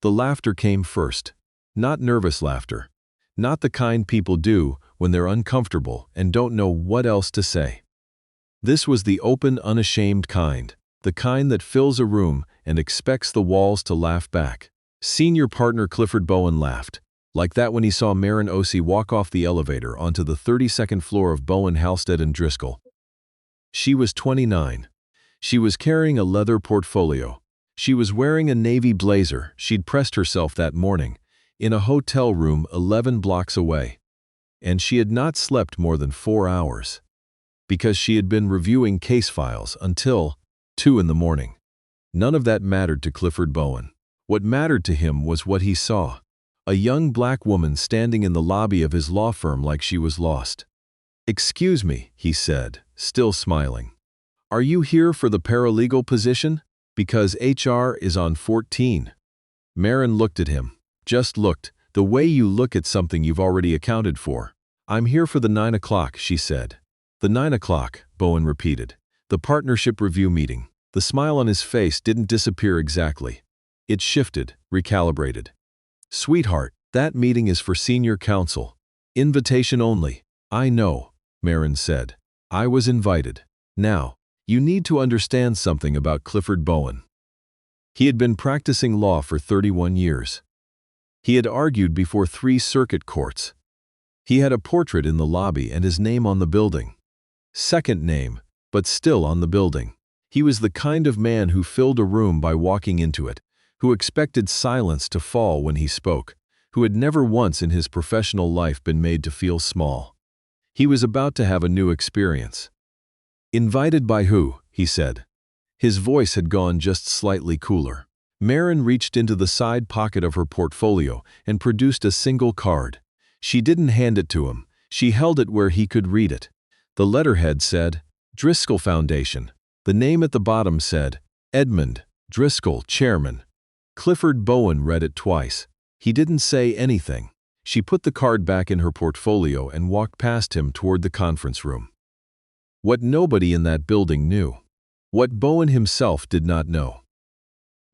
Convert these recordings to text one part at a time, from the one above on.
The laughter came first. Not nervous laughter. Not the kind people do when they're uncomfortable and don't know what else to say. This was the open, unashamed kind. The kind that fills a room and expects the walls to laugh back. Senior Partner Clifford Bowen laughed, like that when he saw Maren Osei walk off the elevator onto the 32nd floor of Bowen, Halstead & Driscoll. She was 29. She was carrying a leather portfolio. She was wearing a navy blazer she'd pressed herself that morning, in a hotel room 11 blocks away. And she had not slept more than 4 hours, because she had been reviewing case files until 2 in the morning. None of that mattered to Clifford Bowen. What mattered to him was what he saw. A young black woman standing in the lobby of his law firm like she was lost. "Excuse me," he said, still smiling. "Are you here for the paralegal position? Because HR is on 14. Maren looked at him. Just looked, the way you look at something you've already accounted for. "I'm here for the 9 o'clock, she said. "The 9 o'clock, Bowen repeated. "The partnership review meeting." The smile on his face didn't disappear exactly. It shifted, recalibrated. "Sweetheart, that meeting is for senior counsel. Invitation only." "I know," Maren said. "I was invited. Now, you need to understand something about Clifford Bowen." He had been practicing law for 31 years. He had argued before 3 circuit courts. He had a portrait in the lobby and his name on the building. Second name, but still on the building. He was the kind of man who filled a room by walking into it, who expected silence to fall when he spoke, who had never once in his professional life been made to feel small. He was about to have a new experience. "Invited by who?" he said. His voice had gone just slightly cooler. Maren reached into the side pocket of her portfolio and produced a single card. She didn't hand it to him. She held it where he could read it. The letterhead said, Driscoll Foundation. The name at the bottom said, Edmund Driscoll, Chairman. Clifford Bowen read it twice. He didn't say anything. She put the card back in her portfolio and walked past him toward the conference room. What nobody in that building knew, what Bowen himself did not know,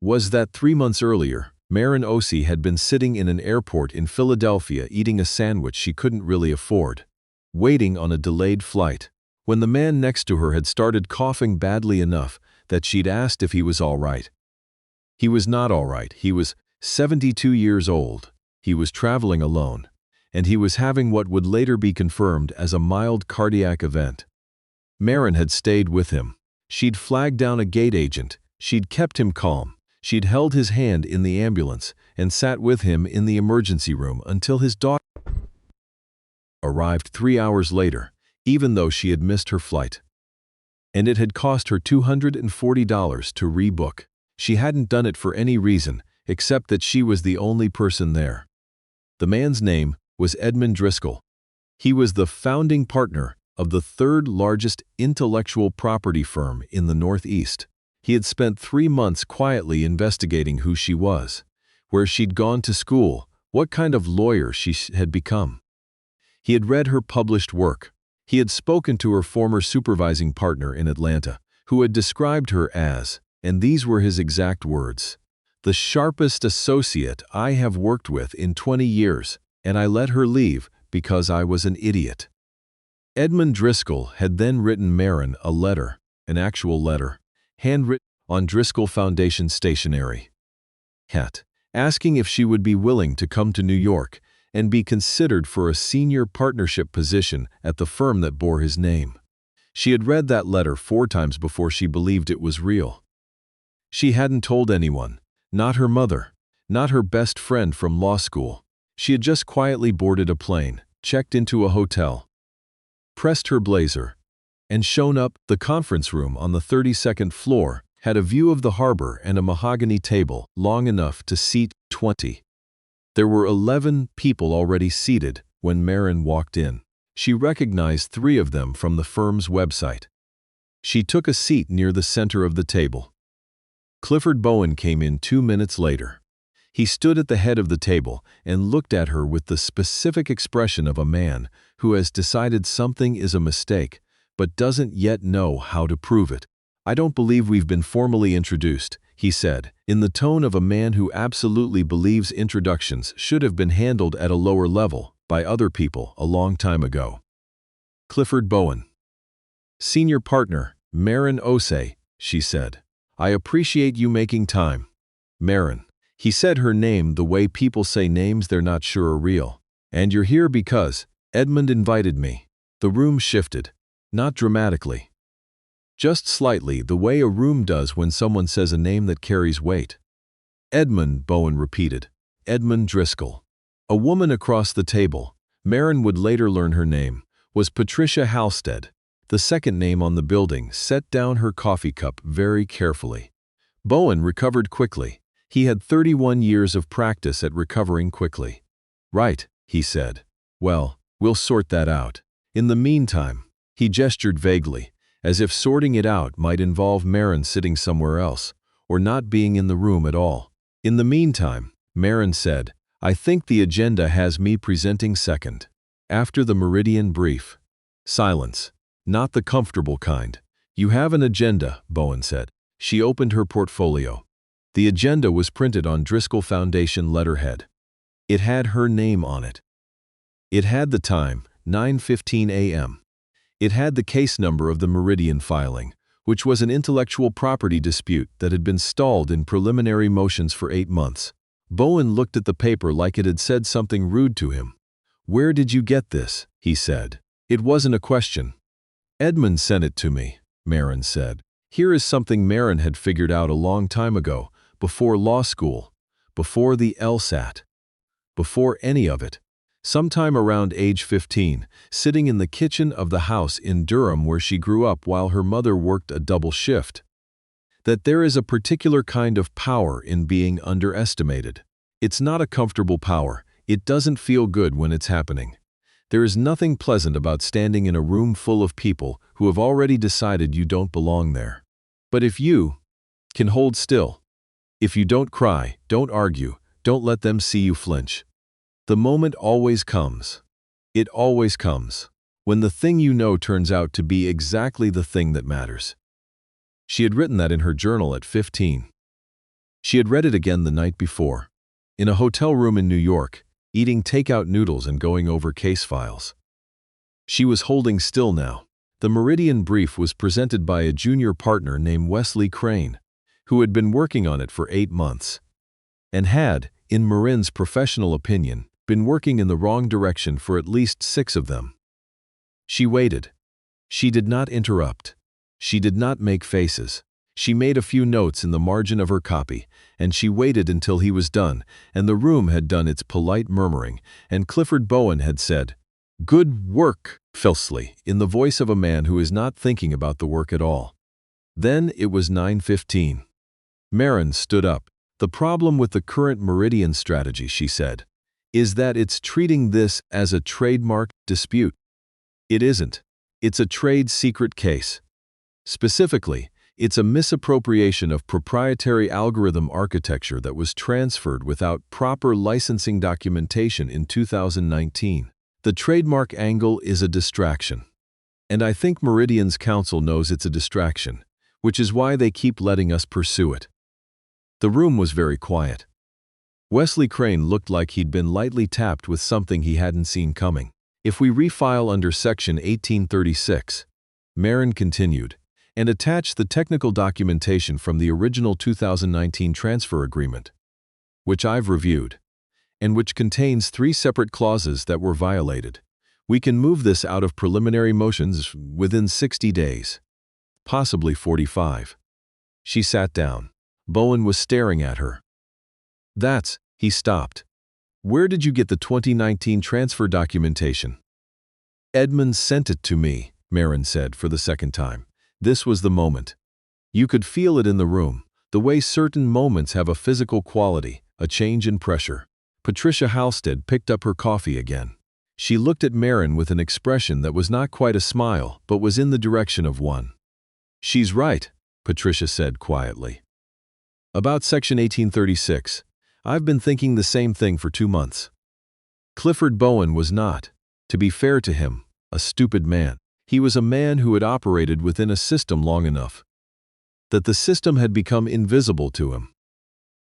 was that 3 months earlier, Maren Osei had been sitting in an airport in Philadelphia eating a sandwich she couldn't really afford, waiting on a delayed flight, when the man next to her had started coughing badly enough that she'd asked if he was all right. He was not all right. He was 72 years old. He was traveling alone, and he was having what would later be confirmed as a mild cardiac event. Maren had stayed with him. She'd flagged down a gate agent. She'd kept him calm. She'd held his hand in the ambulance and sat with him in the emergency room until his daughter arrived 3 hours later, even though she had missed her flight. And it had cost her $240 to rebook. She hadn't done it for any reason except that she was the only person there. The man's name was Edmund Driscoll. He was the founding partner of the 3rd largest intellectual property firm in the Northeast. He had spent 3 months quietly investigating who she was, where she'd gone to school, what kind of lawyer she had become. He had read her published work. He had spoken to her former supervising partner in Atlanta, who had described her as, and these were his exact words, "the sharpest associate I have worked with in 20 years, and I let her leave because I was an idiot." Edmund Driscoll had then written Maren a letter, an actual letter, handwritten on Driscoll Foundation stationery, asking if she would be willing to come to New York and be considered for a senior partnership position at the firm that bore his name. She had read that letter 4 times before she believed it was real. She hadn't told anyone, not her mother, not her best friend from law school. She had just quietly boarded a plane, checked into a hotel, pressed her blazer, and shown up. The conference room on the 32nd floor had a view of the harbor and a mahogany table long enough to seat 20. There were 11 people already seated when Maren walked in. She recognized 3 of them from the firm's website. She took a seat near the center of the table. Clifford Bowen came in 2 minutes later. He stood at the head of the table and looked at her with the specific expression of a man who has decided something is a mistake but doesn't yet know how to prove it. "I don't believe we've been formally introduced," he said, in the tone of a man who absolutely believes introductions should have been handled at a lower level by other people a long time ago. Clifford Bowen. Senior Partner, Maren Osei, she said. I appreciate you making time. Maren. He said her name the way people say names they're not sure are real. And you're here because Edmund invited me. The room shifted. Not dramatically. Just slightly, the way a room does when someone says a name that carries weight. Edmund, Bowen repeated. Edmund Driscoll. A woman across the table, Maren would later learn her name, was Patricia Halstead. The second name on the building set down her coffee cup very carefully. Bowen recovered quickly. He had 31 years of practice at recovering quickly. Right, he said. Well, we'll sort that out. In the meantime, he gestured vaguely, as if sorting it out might involve Maren sitting somewhere else, or not being in the room at all. In the meantime, Maren said, I think the agenda has me presenting second. After the meridian brief. Silence. Not the comfortable kind. You have an agenda, Bowen said. She opened her portfolio. The agenda was printed on Driscoll Foundation letterhead. It had her name on it. It had the time, 9:15 a.m. It had the case number of the Meridian filing, which was an intellectual property dispute that had been stalled in preliminary motions for 8 months. Bowen looked at the paper like it had said something rude to him. Where did you get this? He said. It wasn't a question. Edmund sent it to me, Maren said. Here is something Maren had figured out a long time ago, before law school, before the LSAT, before any of it. Sometime around age 15, sitting in the kitchen of the house in Durham where she grew up while her mother worked a double shift. That there is a particular kind of power in being underestimated. It's not a comfortable power. It doesn't feel good when it's happening. There is nothing pleasant about standing in a room full of people who have already decided you don't belong there. But if you can hold still, if you don't cry, don't argue, don't let them see you flinch. The moment always comes. It always comes. When the thing you know turns out to be exactly the thing that matters. She had written that in her journal at 15. She had read it again the night before, in a hotel room in New York, eating takeout noodles and going over case files. She was holding still now. The Meridian brief was presented by a junior partner named Wesley Crane, who had been working on it for 8 months, and had, in Maren's professional opinion, been working in the wrong direction for at least 6 of them. She waited. She did not interrupt. She did not make faces. She made a few notes in the margin of her copy, and she waited until he was done, and the room had done its polite murmuring, and Clifford Bowen had said, "Good work," falsely, in the voice of a man who is not thinking about the work at all. Then it was 9:15. Maren stood up. The problem with the current Meridian strategy, she said, is that it's treating this as a trademark dispute. It isn't. It's a trade secret case. Specifically, it's a misappropriation of proprietary algorithm architecture that was transferred without proper licensing documentation in 2019. The trademark angle is a distraction. And I think Meridian's counsel knows it's a distraction, which is why they keep letting us pursue it. The room was very quiet. Wesley Crane looked like he'd been lightly tapped with something he hadn't seen coming. If we refile under Section 1836, Maren continued, and attach the technical documentation from the original 2019 transfer agreement, which I've reviewed, and which contains 3 separate clauses that were violated, we can move this out of preliminary motions within 60 days, possibly 45. She sat down. Bowen was staring at her. He stopped. Where did you get the 2019 transfer documentation? Edmund sent it to me, Maren said for the second time. This was the moment. You could feel it in the room, the way certain moments have a physical quality, a change in pressure. Patricia Halstead picked up her coffee again. She looked at Maren with an expression that was not quite a smile, but was in the direction of one. She's right, Patricia said quietly. About Section 1836. I've been thinking the same thing for 2 months. Clifford Bowen was not, to be fair to him, a stupid man. He was a man who had operated within a system long enough that the system had become invisible to him.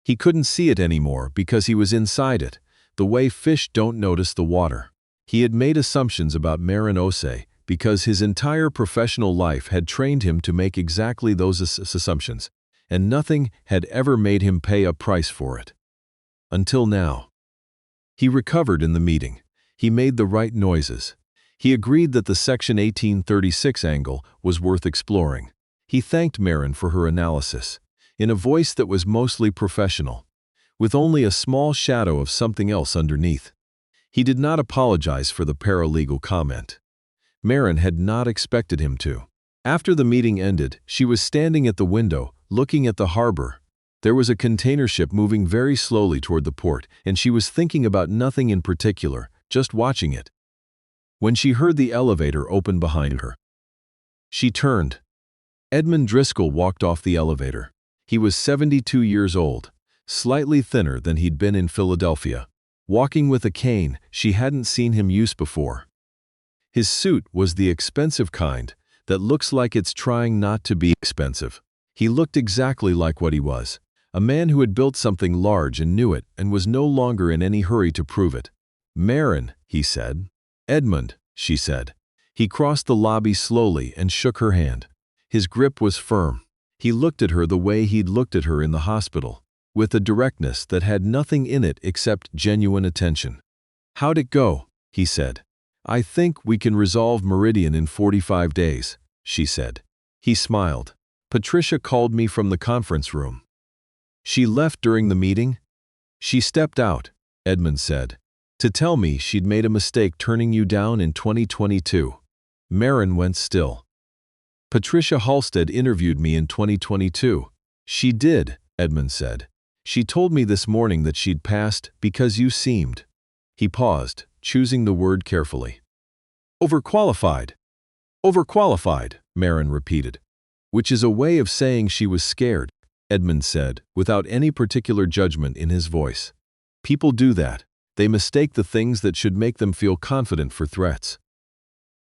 He couldn't see it anymore because he was inside it, the way fish don't notice the water. He had made assumptions about Maren Osei because his entire professional life had trained him to make exactly those assumptions, and nothing had ever made him pay a price for it. Until now. He recovered in the meeting. He made the right noises. He agreed that the Section 1836 angle was worth exploring. He thanked Maren for her analysis, in a voice that was mostly professional, with only a small shadow of something else underneath. He did not apologize for the paralegal comment. Maren had not expected him to. After the meeting ended, she was standing at the window, looking at the harbor. There was a container ship moving very slowly toward the port, and she was thinking about nothing in particular, just watching it. When she heard the elevator open behind her, she turned. Edmund Driscoll walked off the elevator. He was 72 years old, slightly thinner than he'd been in Philadelphia, walking with a cane she hadn't seen him use before. His suit was the expensive kind that looks like it's trying not to be expensive. He looked exactly like what he was, a man who had built something large and knew it and was no longer in any hurry to prove it. "Maren," he said. "Edmund," she said. He crossed the lobby slowly and shook her hand. His grip was firm. He looked at her the way he'd looked at her in the hospital, with a directness that had nothing in it except genuine attention. "How'd it go?" he said. "I think we can resolve Meridian in 45 days, she said. He smiled. "Patricia called me from the conference room." "She left during the meeting?" "She stepped out," Edmund said, "to tell me she'd made a mistake turning you down in 2022. Maren went still. "Patricia Halstead interviewed me in 2022. "She did," Edmund said. "She told me this morning that she'd passed because you seemed—" He paused, choosing the word carefully. "Overqualified." "Overqualified," Maren repeated. "Which is a way of saying she was scared," Edmund said, without any particular judgment in his voice. "People do that. They mistake the things that should make them feel confident for threats."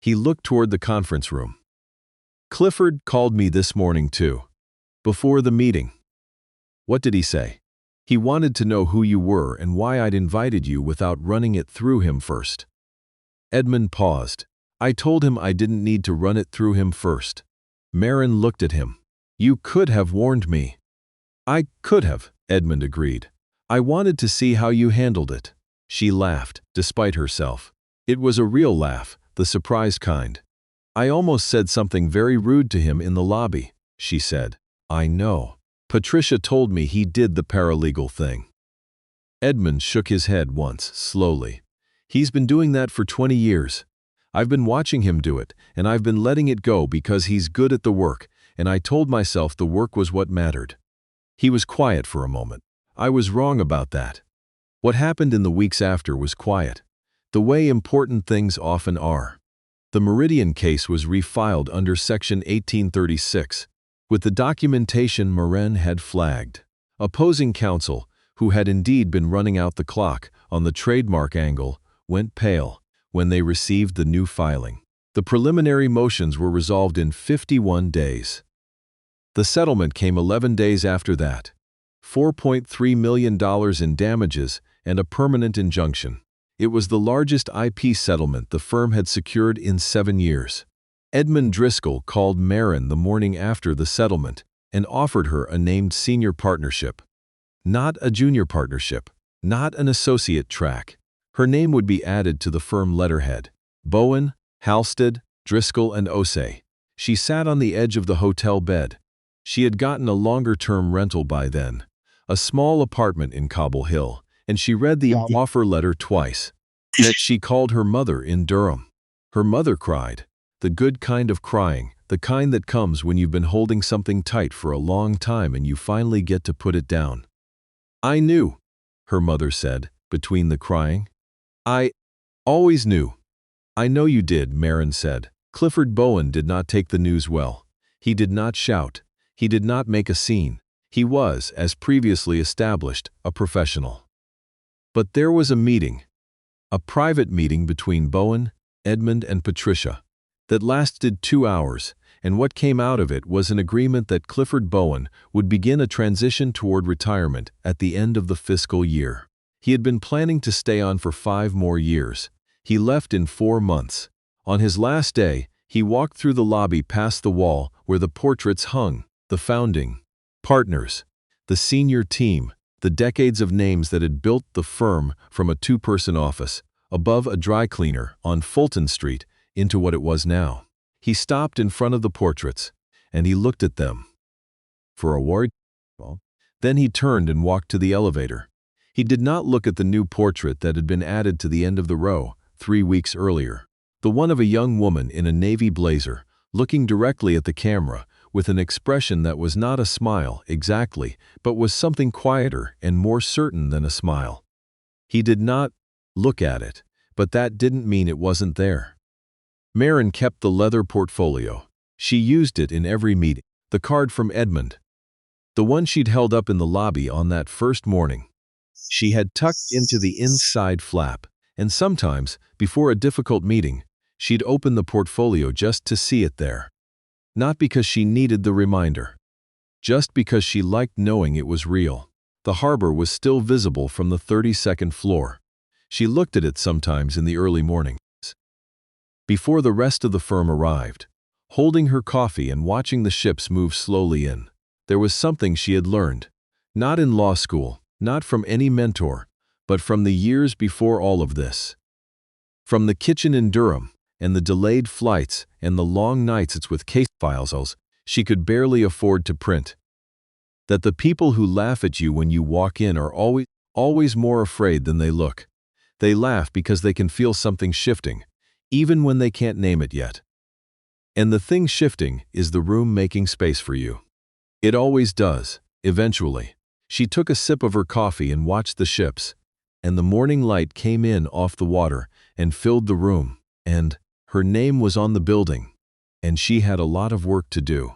He looked toward the conference room. "Clifford called me this morning too. Before the meeting." "What did he say?" "He wanted to know who you were and why I'd invited you without running it through him first." Edmund paused. "I told him I didn't need to run it through him first." Maren looked at him. "You could have warned me." "I could have," Edmund agreed. "I wanted to see how you handled it." She laughed, despite herself. It was a real laugh, the surprised kind. "I almost said something very rude to him in the lobby," she said. "I know. Patricia told me he did the paralegal thing." Edmund shook his head once, slowly. "He's been doing that for 20 years. I've been watching him do it, and I've been letting it go because he's good at the work, and I told myself the work was what mattered." He was quiet for a moment. "I was wrong about that." What happened in the weeks after was quiet, the way important things often are. The Meridian case was refiled under Section 1836, with the documentation Maren had flagged. Opposing counsel, who had indeed been running out the clock on the trademark angle, went pale when they received the new filing. The preliminary motions were resolved in 51 days. The settlement came 11 days after that. $4.3 million in damages and a permanent injunction. It was the largest IP settlement the firm had secured in 7 years. Edmund Driscoll called Maren the morning after the settlement and offered her a named senior partnership. Not a junior partnership, not an associate track. Her name would be added to the firm letterhead. Bowen, Halstead, Driscoll, and Osei. She sat on the edge of the hotel bed. She had gotten a longer-term rental by then, a small apartment in Cobble Hill, and she read the offer letter twice. That she called her mother in Durham. Her mother cried. The good kind of crying, the kind that comes when you've been holding something tight for a long time and you finally get to put it down. "I knew," her mother said, between the crying. "I always knew." "I know you did," Maren said. Clifford Bowen did not take the news well. He did not shout. He did not make a scene. He was, as previously established, a professional. But there was a meeting. A private meeting between Bowen, Edmund, and Patricia that lasted 2 hours, and what came out of it was an agreement that Clifford Bowen would begin a transition toward retirement at the end of the fiscal year. He had been planning to stay on for 5 more years. He left in 4 months. On his last day, he walked through the lobby past the wall where the portraits hung, the founding partners, the senior team, the decades of names that had built the firm from a 2-person office, above a dry cleaner on Fulton Street, into what it was now. He stopped in front of the portraits, and he looked at them. For a word? Then he turned and walked to the elevator. He did not look at the new portrait that had been added to the end of the row 3 weeks earlier, the one of a young woman in a navy blazer, looking directly at the camera, with an expression that was not a smile exactly, but was something quieter and more certain than a smile. He did not look at it, but that didn't mean it wasn't there. Maren kept the leather portfolio. She used it in every meeting. The card from Edmund, the one she'd held up in the lobby on that first morning, she had tucked into the inside flap, and sometimes, before a difficult meeting, she'd open the portfolio just to see it there. Not because she needed the reminder, just because she liked knowing it was real. The harbor was still visible from the 32nd floor. She looked at it sometimes in the early mornings, before the rest of the firm arrived, holding her coffee and watching the ships move slowly in. There was something she had learned, not in law school, not from any mentor, but from the years before all of this. From the kitchen in Durham, and the delayed flights and the long nights with case files she could barely afford to print. That the people who laugh at you when you walk in are always more afraid than they look. They laugh because they can feel something shifting, even when they can't name it yet. And the thing shifting is the room making space for you. It always does, eventually. She took a sip of her coffee and watched the ships, and the morning light came in off the water and filled the room, and her name was on the building, and she had a lot of work to do.